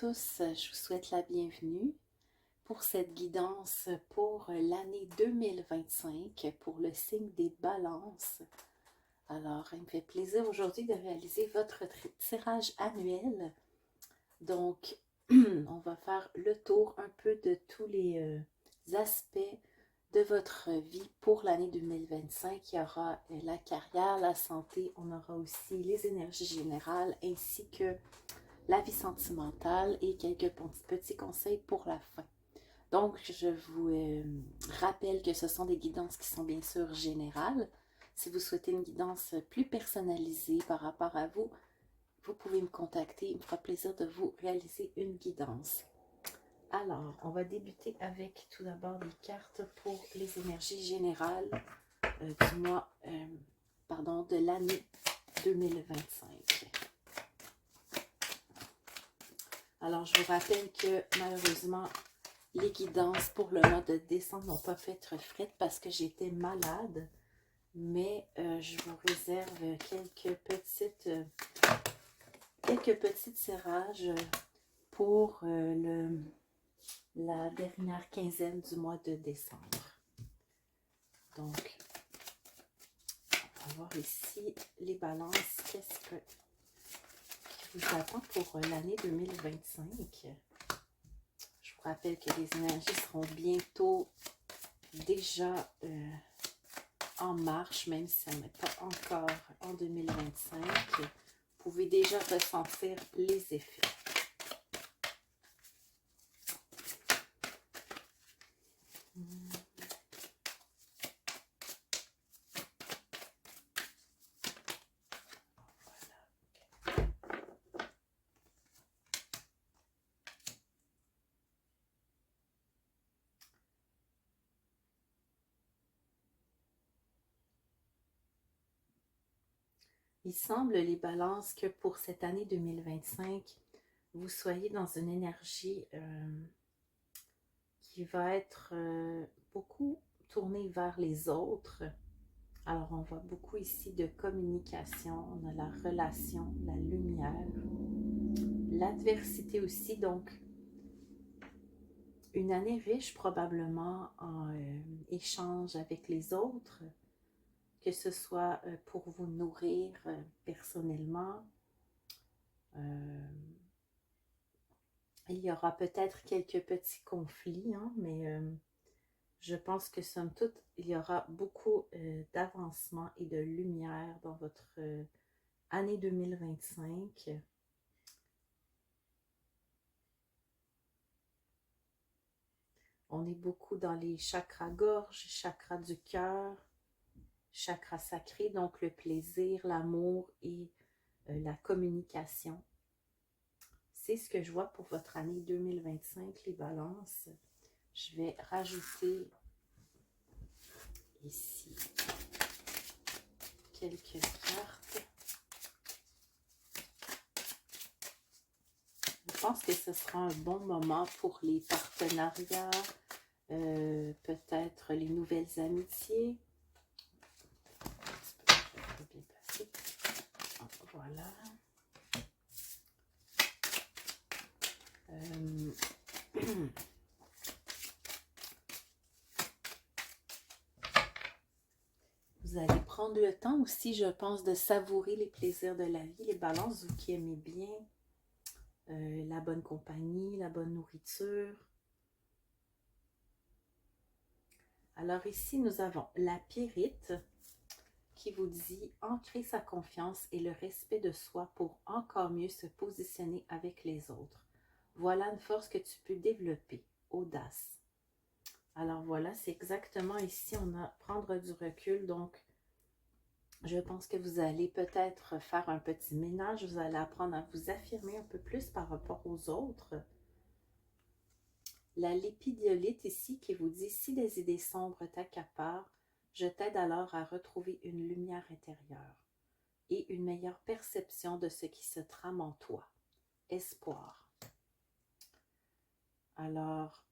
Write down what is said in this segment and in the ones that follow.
tous, je vous souhaite la bienvenue pour cette guidance pour l'année 2025 pour le signe des balances. Alors, il me fait plaisir aujourd'hui de réaliser votre tirage annuel. Donc, on va faire le tour un peu de tous les aspects de votre vie pour l'année 2025. Il y aura la carrière, la santé, on aura aussi les énergies générales ainsi que la vie sentimentale et quelques petits conseils pour la fin. Donc, je vous rappelle que ce sont des guidances qui sont bien sûr générales. Si vous souhaitez une guidance plus personnalisée par rapport à vous, vous pouvez me contacter. Il me fera plaisir de vous réaliser une guidance. Alors, on va débuter avec tout d'abord les cartes pour les énergies générales du mois, de l'année 2025. Alors, je vous rappelle que malheureusement, les guidances pour le mois de décembre n'ont pas pu être faites parce que j'étais malade. Mais je vous réserve quelques petits tirages pour la dernière quinzaine du mois de décembre. Donc, on va voir ici les balances. Qu'est-ce qui vous attend pour l'année 2025? Je vous rappelle que les énergies seront bientôt déjà en marche, même si ça n'est pas encore en 2025. Vous pouvez déjà ressentir les effets. Il semble, les balances, que pour cette année 2025, vous soyez dans une énergie qui va être beaucoup tournée vers les autres. Alors, on voit beaucoup ici de communication, on a la relation, la lumière, l'adversité aussi, donc une année riche probablement en échange avec les autres, que ce soit pour vous nourrir personnellement. Il y aura peut-être quelques petits conflits, hein, mais je pense que somme toute, il y aura beaucoup d'avancement et de lumière dans votre année 2025. On est beaucoup dans les chakras gorge, chakras du cœur, chakra sacré, donc le plaisir, l'amour et la communication. C'est ce que je vois pour votre année 2025, les balances. Je vais rajouter ici quelques cartes. Je pense que ce sera un bon moment pour les partenariats, peut-être les nouvelles amitiés. Voilà. Vous allez prendre le temps aussi, je pense, de savourer les plaisirs de la vie, les balances, vous qui aimez bien la bonne compagnie, la bonne nourriture. Alors ici, nous avons la Pyrite qui vous dit « Ancrer sa confiance et le respect de soi pour encore mieux se positionner avec les autres. Voilà une force que tu peux développer. Audace. » Alors voilà, c'est exactement ici, on a prendre du recul. Donc, je pense que vous allez peut-être faire un petit ménage. Vous allez apprendre à vous affirmer un peu plus par rapport aux autres. La lépidiolite ici qui vous dit « Si des idées sombres t'accaparent, je t'aide alors à retrouver une lumière intérieure et une meilleure perception de ce qui se trame en toi. Espoir. » Alors,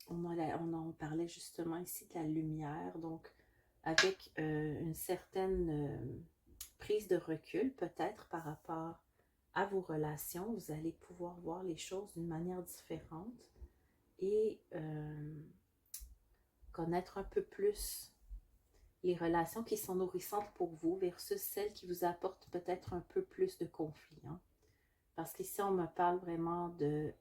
on parlait justement ici de la lumière, donc avec une certaine prise de recul peut-être par rapport à vos relations. Vous allez pouvoir voir les choses d'une manière différente et connaître un peu plus les relations qui sont nourrissantes pour vous versus celles qui vous apportent peut-être un peu plus de conflits. Hein? Parce qu'ici, on me parle vraiment de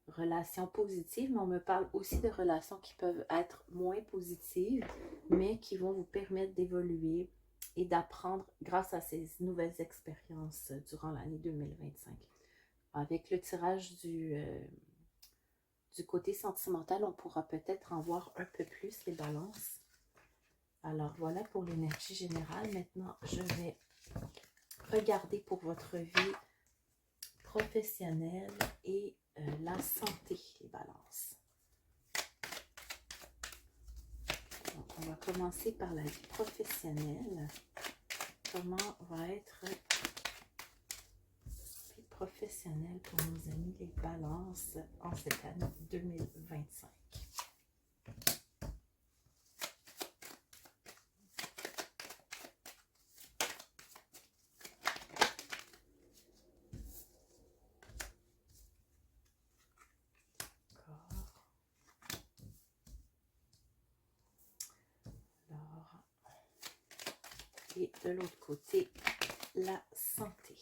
relations positives, mais on me parle aussi de relations qui peuvent être moins positives, mais qui vont vous permettre d'évoluer et d'apprendre grâce à ces nouvelles expériences durant l'année 2025. Avec le tirage du côté sentimental, on pourra peut-être en voir un peu plus les balances. Alors voilà pour l'énergie générale. Maintenant, je vais regarder pour votre vie professionnelle et la santé, les balances. Donc, on va commencer par la vie professionnelle. Comment va être la vie professionnelle pour nos amis les balances en cette année 2025? Et de l'autre côté, la santé.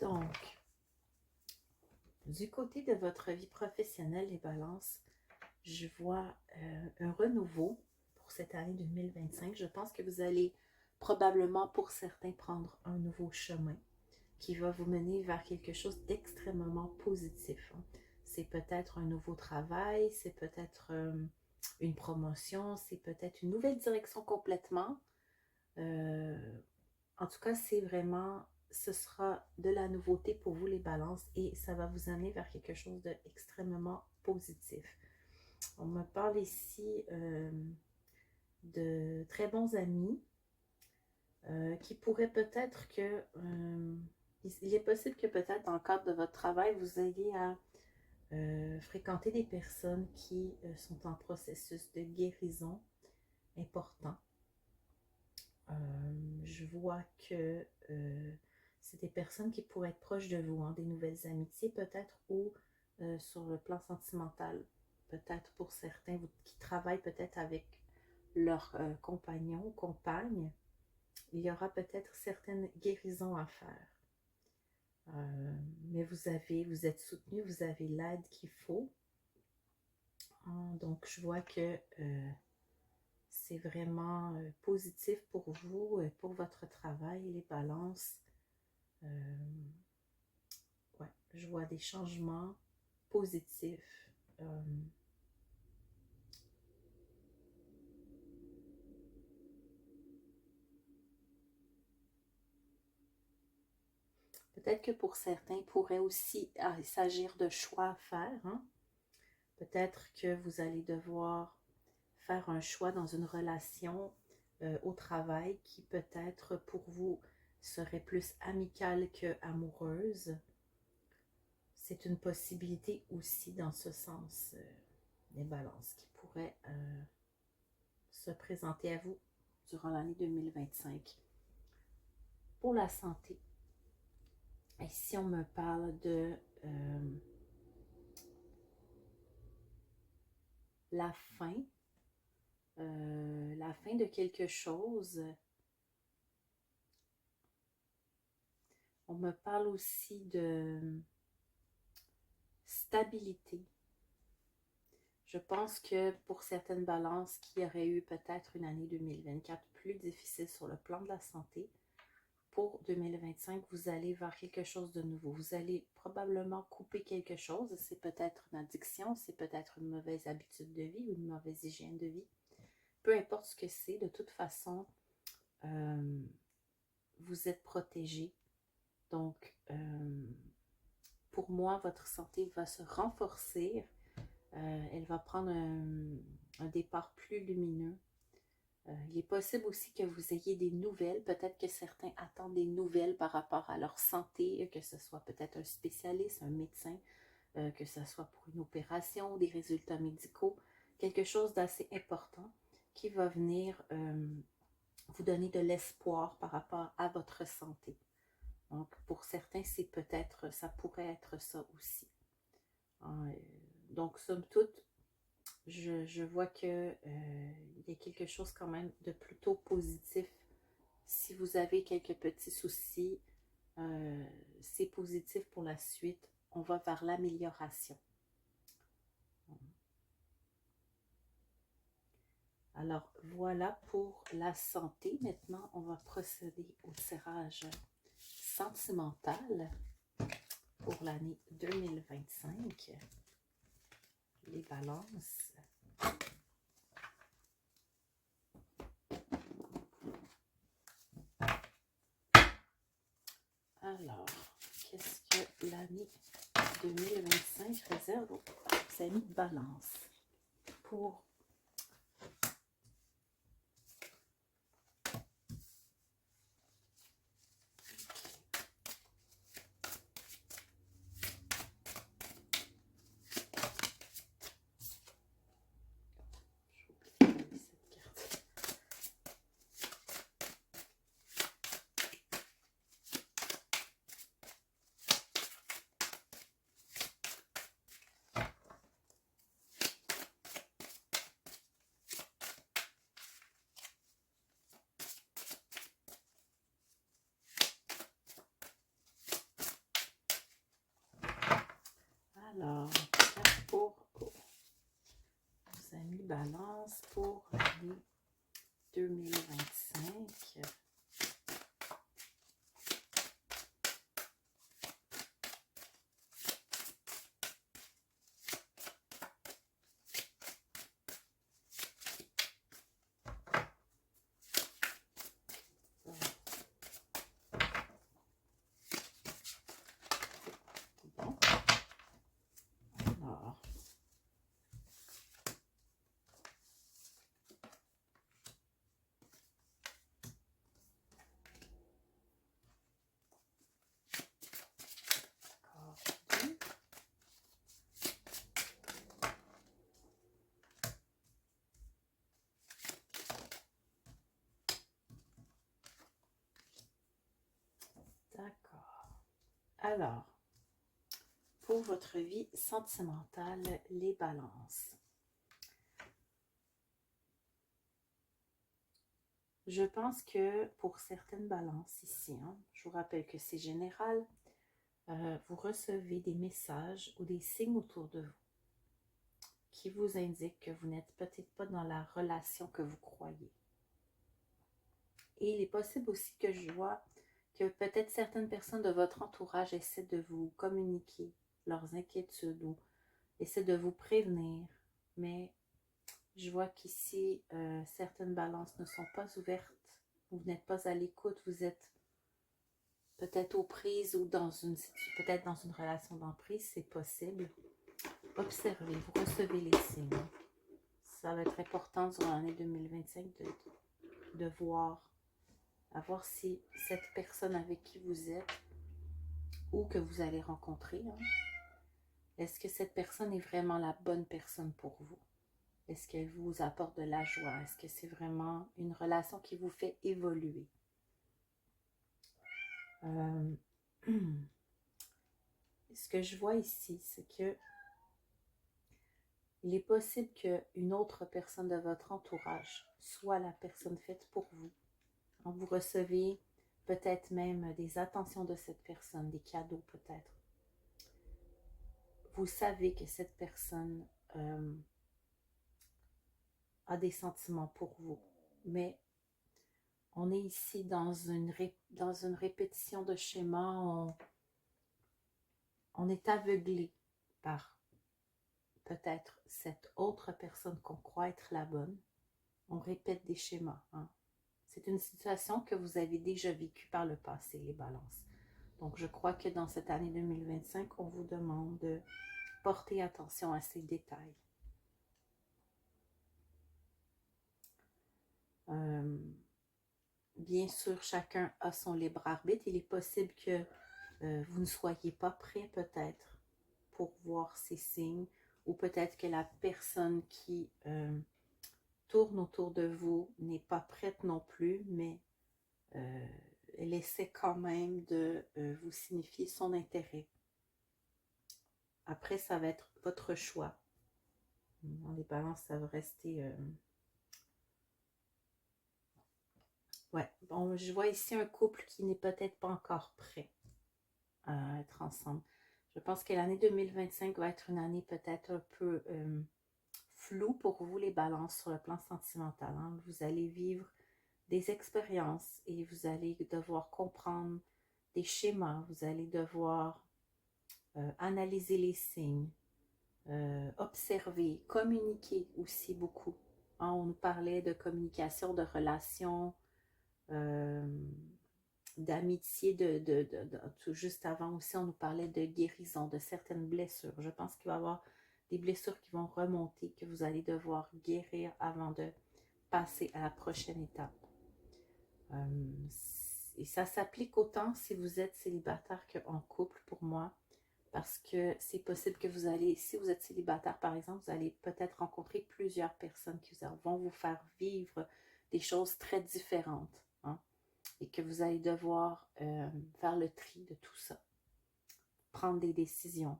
Donc, du côté de votre vie professionnelle, les balances, je vois un renouveau pour cette année 2025. Je pense que vous allez probablement, pour certains, prendre un nouveau chemin qui va vous mener vers quelque chose d'extrêmement positif. Hein. C'est peut-être un nouveau travail, c'est peut-être une promotion, c'est peut-être une nouvelle direction complètement. En tout cas, c'est vraiment, ce sera de la nouveauté pour vous les balances et ça va vous amener vers quelque chose d'extrêmement positif. On me parle ici de très bons amis qui pourraient peut-être que... il est possible que peut-être dans le cadre de votre travail, vous ayez à fréquenter des personnes qui sont en processus de guérison important. Je vois que c'est des personnes qui pourraient être proches de vous, hein, des nouvelles amitiés peut-être, ou sur le plan sentimental, peut-être pour certains qui travaillent peut-être avec leur compagnon ou compagne, il y aura peut-être certaines guérisons à faire. Mais vous êtes soutenu, vous avez l'aide qu'il faut. Donc, je vois que c'est vraiment positif pour vous, pour votre travail, les balances. Ouais, je vois des changements positifs. Peut-être que pour certains, il pourrait aussi s'agir de choix à faire. Hein? Peut-être que vous allez devoir faire un choix dans une relation au travail qui peut-être pour vous serait plus amicale que amoureuse. C'est une possibilité aussi dans ce sens, les balances qui pourraient se présenter à vous durant l'année 2025. Pour la santé, ici on me parle de la fin de quelque chose. On me parle aussi de stabilité. Je pense que pour certaines balances qui auraient eu peut-être une année 2024 plus difficile sur le plan de la santé, pour 2025, vous allez vers quelque chose de nouveau. Vous allez probablement couper quelque chose. C'est peut-être une addiction, c'est peut-être une mauvaise habitude de vie ou une mauvaise hygiène de vie. Peu importe ce que c'est, de toute façon, vous êtes protégé. Donc, pour moi, votre santé va se renforcer. Elle va prendre un départ plus lumineux. Il est possible aussi que vous ayez des nouvelles. Peut-être que certains attendent des nouvelles par rapport à leur santé, que ce soit peut-être un spécialiste, un médecin, que ce soit pour une opération, des résultats médicaux, quelque chose d'assez important qui va venir vous donner de l'espoir par rapport à votre santé. Donc, pour certains, c'est peut-être, ça pourrait être ça aussi. Donc, somme toute, je vois que il y a quelque chose quand même de plutôt positif. Si vous avez quelques petits soucis, c'est positif pour la suite. On va vers l'amélioration. Alors, voilà pour la santé. Maintenant, on va procéder au tirage sentimental pour l'année 2025. Les balances. Alors, qu'est-ce que l'année 2025 réserve aux amis de balance pour cette carte. Alors, pour vos amis balance pour l'année 2025. Bon. Alors, d'accord. Alors, pour votre vie sentimentale, les balances. Je pense que pour certaines balances ici, je vous rappelle que c'est général, vous recevez des messages ou des signes autour de vous qui vous indiquent que vous n'êtes peut-être pas dans la relation que vous croyez. Et il est possible aussi que je vois que peut-être certaines personnes de votre entourage essaient de vous communiquer leurs inquiétudes ou essaient de vous prévenir, mais je vois qu'ici, certaines balances ne sont pas ouvertes, vous n'êtes pas à l'écoute, vous êtes peut-être aux prises ou peut-être dans une relation d'emprise, c'est possible. Observez, vous recevez les signes. Ça va être important durant l'année 2025 de voir, à voir si cette personne avec qui vous êtes ou que vous allez rencontrer, est-ce que cette personne est vraiment la bonne personne pour vous? Est-ce qu'elle vous apporte de la joie? Est-ce que c'est vraiment une relation qui vous fait évoluer? Ce que je vois ici, c'est que il est possible qu'une autre personne de votre entourage soit la personne faite pour vous. Vous recevez peut-être même des attentions de cette personne, des cadeaux peut-être. Vous savez que cette personne a des sentiments pour vous, mais On est ici dans une répétition de schéma. On est aveuglé par peut-être cette autre personne qu'on croit être la bonne. On répète des schémas. Hein. C'est une situation que vous avez déjà vécue par le passé, les balances. Donc, je crois que dans cette année 2025, on vous demande de porter attention à ces détails. Bien sûr, chacun a son libre arbitre. Il est possible que vous ne soyez pas prêt peut-être pour voir ces signes, ou peut-être que la personne qui tourne autour de vous n'est pas prête non plus, mais elle essaie quand même de vous signifier son intérêt. Après, ça va être votre choix. Dans les balances, ça va rester... Ouais, bon, je vois ici un couple qui n'est peut-être pas encore prêt à être ensemble. Je pense que l'année 2025 va être une année peut-être un peu floue pour vous, les balances, sur le plan sentimental. Hein. Vous allez vivre des expériences et vous allez devoir comprendre des schémas. Vous allez devoir analyser les signes, observer, communiquer aussi beaucoup. Hein, on nous parlait de communication, de relations, d'amitié, juste avant aussi, on nous parlait de guérison, de certaines blessures. Je pense qu'il va y avoir des blessures qui vont remonter, que vous allez devoir guérir avant de passer à la prochaine étape. Et ça s'applique autant si vous êtes célibataire qu'en couple pour moi, parce que c'est possible que vous allez, si vous êtes célibataire par exemple, vous allez peut-être rencontrer plusieurs personnes qui vont vous faire vivre des choses très différentes. Hein, et que vous allez devoir faire le tri de tout ça, prendre des décisions.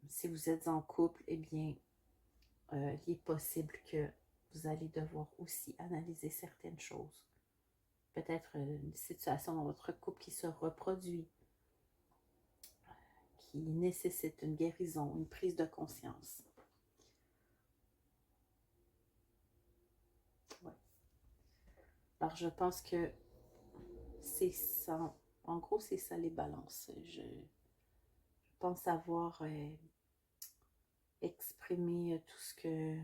Si vous êtes en couple, eh bien, il est possible que vous allez devoir aussi analyser certaines choses. Peut-être une situation dans votre couple qui se reproduit, qui nécessite une guérison, une prise de conscience. Ouais. Alors, je pense que c'est ça. En gros, c'est ça les balances. Je pense avoir exprimé tout ce que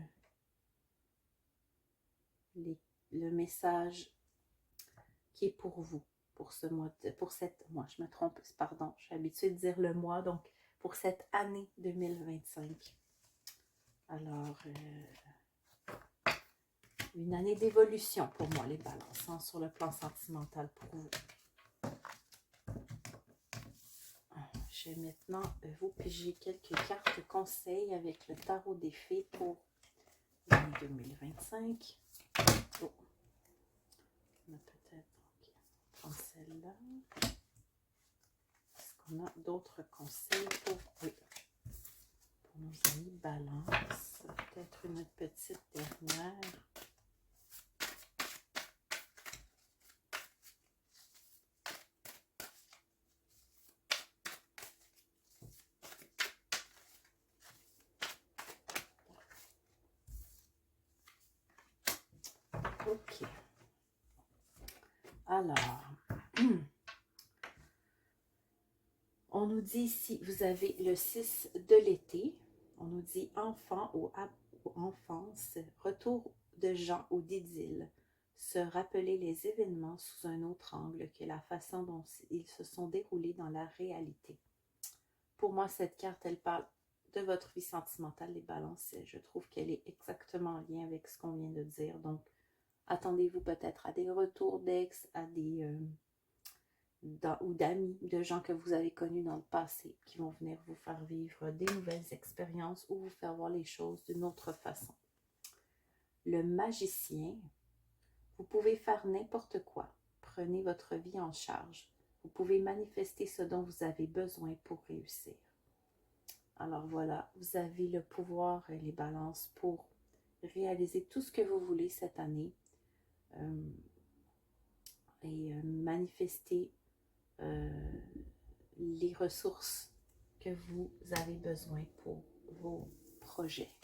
le message qui est pour vous, pour ce mois, pour cette, moi je me trompe, pardon, je suis habituée de dire le mois, donc pour cette année 2025. Alors, une année d'évolution pour moi, les balances, hein, sur le plan sentimental pour vous. Je vais maintenant vous piger quelques cartes conseils avec le tarot des fées pour l'année 2025. Oh. On a peut-être, ok, prendre celle-là. Est-ce qu'on a d'autres conseils pour, oui, pour nos amis balance? Peut-être une petite dernière. Ok. Alors, on nous dit ici, vous avez le 6 de l'été. On nous dit enfant ou enfance, retour de gens ou d'idylle. Se rappeler les événements sous un autre angle que la façon dont ils se sont déroulés dans la réalité. Pour moi, cette carte, elle parle de votre vie sentimentale, les balances. Je trouve qu'elle est exactement en lien avec ce qu'on vient de dire. Donc, attendez-vous peut-être à des retours d'ex, à des... ou d'amis, de gens que vous avez connus dans le passé, qui vont venir vous faire vivre des nouvelles expériences ou vous faire voir les choses d'une autre façon. Le magicien, vous pouvez faire n'importe quoi. Prenez votre vie en charge. Vous pouvez manifester ce dont vous avez besoin pour réussir. Alors voilà, vous avez le pouvoir, les balances, pour réaliser tout ce que vous voulez cette année et manifester les ressources que vous avez besoin pour vos projets.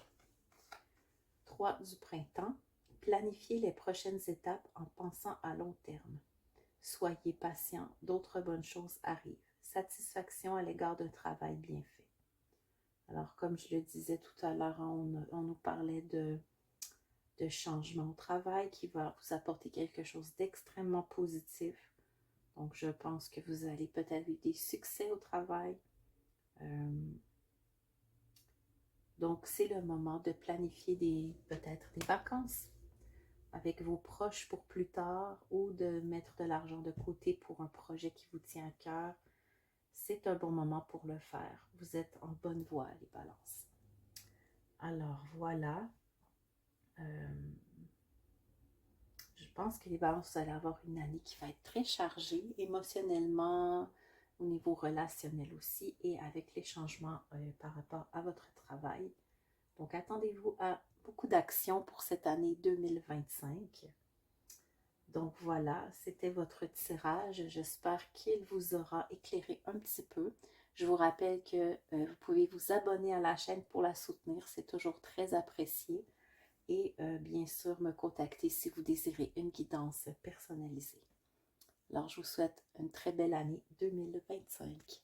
3 du printemps, Planifiez les prochaines étapes en pensant à long terme. Soyez patient, d'autres bonnes choses arrivent. Satisfaction à l'égard d'un travail bien fait. Alors, comme je le disais tout à l'heure, on nous parlait de changement au travail qui va vous apporter quelque chose d'extrêmement positif. Donc, je pense que vous allez peut-être eu des succès au travail. Donc, c'est le moment de planifier peut-être des vacances avec vos proches pour plus tard ou de mettre de l'argent de côté pour un projet qui vous tient à cœur. C'est un bon moment pour le faire. Vous êtes en bonne voie, les balances. Alors, voilà. Je pense que les balances, vous allez avoir une année qui va être très chargée émotionnellement, au niveau relationnel aussi, et avec les changements par rapport à votre travail. Donc, attendez-vous à beaucoup d'actions pour cette année 2025. Donc voilà, c'était votre tirage. J'espère qu'il vous aura éclairé un petit peu. Je vous rappelle que vous pouvez vous abonner à la chaîne pour la soutenir. C'est toujours très apprécié. Et bien sûr, me contacter si vous désirez une guidance personnalisée. Alors, je vous souhaite une très belle année 2025.